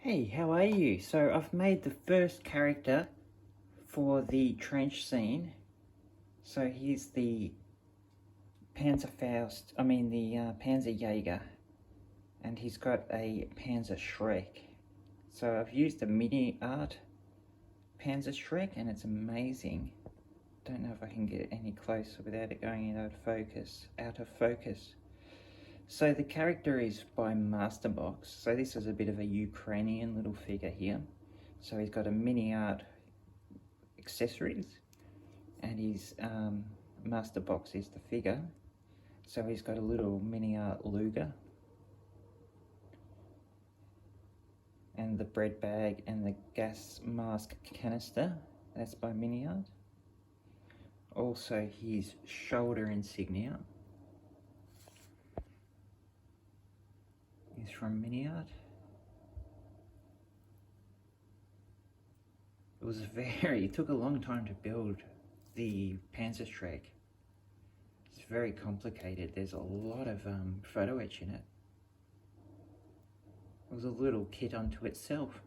Hey, how are you? So I've made the first character for the trench scene. So here's the Panzerfaust, Panzerjäger, and he's got a Panzerschreck. So I've used a Miniart Panzerschreck and it's amazing. Don't know if I can get any closer without it going out of focus. So the character is by Masterbox. So this is a bit of a Ukrainian little figure here. So he's got a Miniart accessories and his Masterbox is the figure. So he's got a little Miniart Luger and the bread bag and the gas mask canister. That's by Miniart. Also his shoulder insignia is from Miniart. It took a long time to build the Panzerschreck. It's very complicated. There's a lot of photo etch in it. It was a little kit unto itself.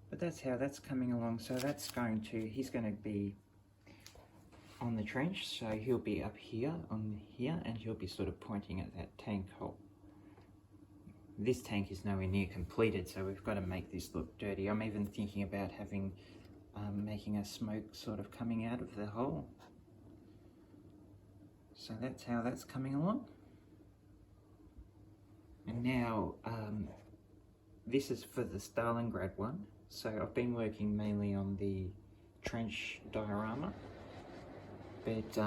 But that's how that's coming along. So he's going to be on the trench, so he'll be up here, and he'll be sort of pointing at that tank hole. This tank is nowhere near completed, so we've got to make this look dirty. I'm even thinking about making a smoke sort of coming out of the hole. So that's how that's coming along. And now, this is for the Stalingrad one. So I've been working mainly on the trench diorama. But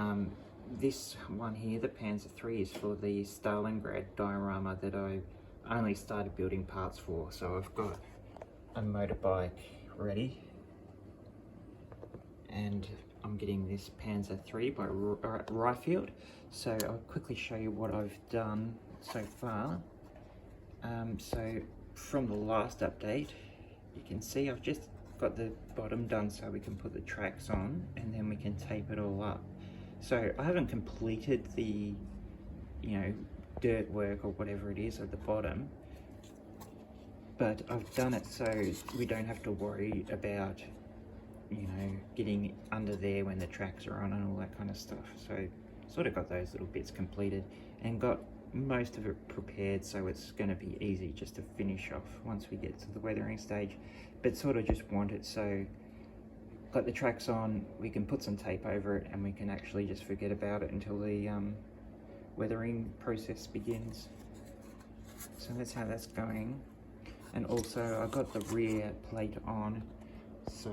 this one here, the Panzer III, is for the Stalingrad diorama that I only started building parts for. So I've got a motorbike ready, and I'm getting this Panzer III by Ryefield. So I'll quickly show you what I've done so far. So from the last update, you can see I've just got the bottom done so we can put the tracks on and then we can tape it all up. So I haven't completed the, dirt work or whatever it is at the bottom, but I've done it so we don't have to worry about, getting under there when the tracks are on and all that kind of stuff. So sort of got those little bits completed and got most of it prepared, so it's going to be easy just to finish off once we get to the weathering stage. But sort of just want it so got the tracks on, we can put some tape over it and we can actually just forget about it until the weathering process begins. So that's how that's going. And also I got the rear plate on, so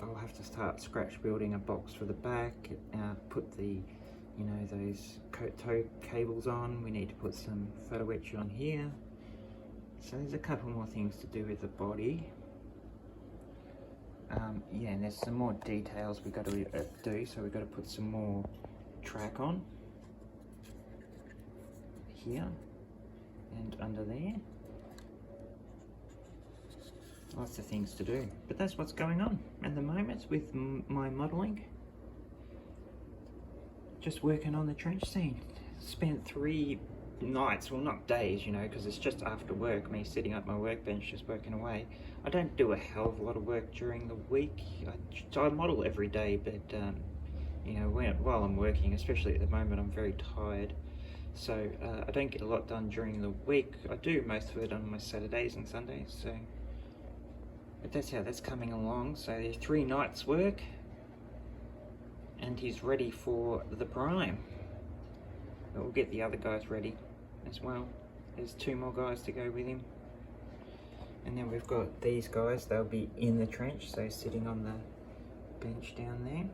I'll have to start scratch building a box for the back, put the those tow cables on. We need to put some photo etch on here. So there's a couple more things to do with the body. Yeah, and there's some more details we've got to do. So we've got to put some more track on here and under there. Lots of things to do, but that's what's going on at the moment with my modelling. Just working on the trench scene. Spent 3 nights, well not days, because it's just after work, me sitting at my workbench just working away. I don't do a hell of a lot of work during the week. I model every day, but while I'm working, especially at the moment, I'm very tired. So I don't get a lot done during the week. I do most of it on my Saturdays and Sundays. So, but that's how that's coming along. So there's 3 nights work, and he's ready for the prime. We'll get the other guys ready as well. There's 2 more guys to go with him. And then we've got these guys, they'll be in the trench, so sitting on the bench down there.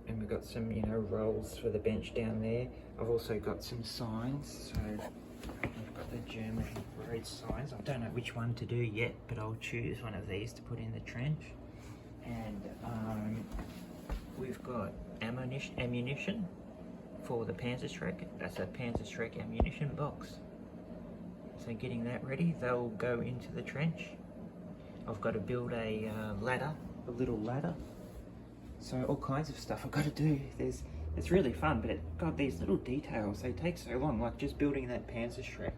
And we've got some, rolls for the bench down there. I've also got some signs, so I've got the German road signs. I don't know which one to do yet, but I'll choose one of these to put in the trench. And we've got ammunition for the Panzerschreck. That's a Panzerschreck ammunition box. So getting that ready, they'll go into the trench. I've got to build a ladder, a little ladder. So all kinds of stuff I've got to do. There's It's really fun, but it got these little details. They take so long, like just building that Panzerschreck.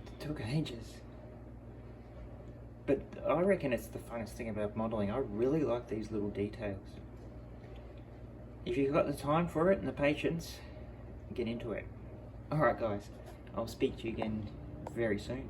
It took ages. But I reckon it's the funnest thing about modelling. I really like these little details. If you've got the time for it and the patience, get into it. Alright guys, I'll speak to you again very soon.